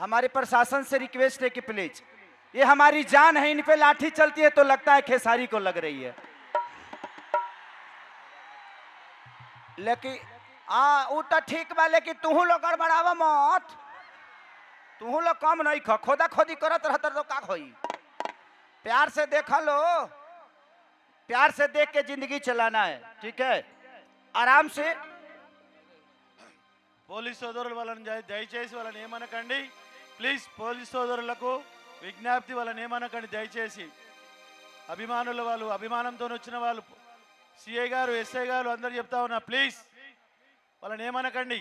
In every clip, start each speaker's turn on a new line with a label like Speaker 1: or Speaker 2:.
Speaker 1: हमारे प्रशासन से रिक्वेस्ट है कि प्लीज, ये हमारी जान है, इन पे लाठी चलती है तो लगता है खेसारी को लग रही है। लेकिन वो तो ठीक बा, लेकिन तू लोग गड़बड़ावा मत, तू लोग कम नहीं खो, खोदा खोदी करत रहता तो का होई। प्यार से देखा लो, प्यार से देख के जिंदगी चलाना है, ठीक है, आराम से।
Speaker 2: పోలీస్ సోదరుల వాళ్ళని దయచేసి వాళ్ళని ఏమనకండి ప్లీజ్, పోలీస్ సోదరులకు విజ్ఞప్తి, వాళ్ళని ఏమనకండి దయచేసి. అభిమానుల వాళ్ళు, అభిమానంతో వచ్చిన వాళ్ళు, సిఐ గారు, ఎస్ఐ గారు అందరు చెప్తా ఉన్నా, ప్లీజ్ వాళ్ళని ఏమనకండి,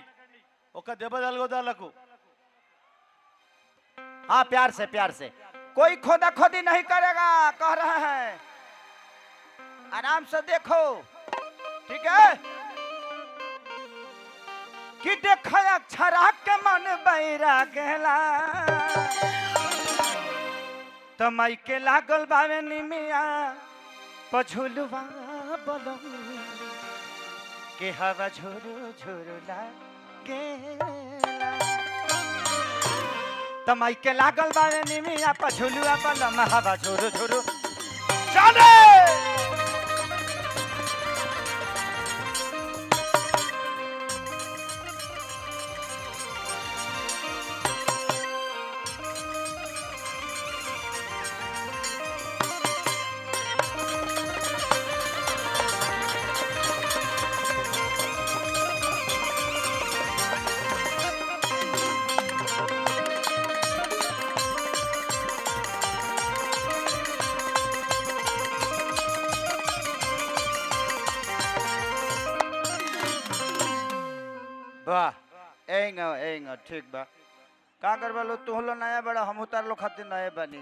Speaker 2: ఒక దెబ్బ తలగొదాలకు.
Speaker 1: हाँ प्यार से, प्यार से, कोई खोदा खोदी नहीं करेगा, कह रहे हैं, आराम से देखो, ठीक है। कि देखो अक्षरा के मन बैरा गेला, तो माई के लागल बावे निमिया पझुलवा बलम के हवा झुरु झुरु लागेला, तो माई के लागल बावे निमिया पझुलवा बलम हवा झुरु झुरु चले। वाह, एंगा ठीक बा, का करबा लो, तू लो नया बड़ा, हम उतार लो खातिर नए बनी।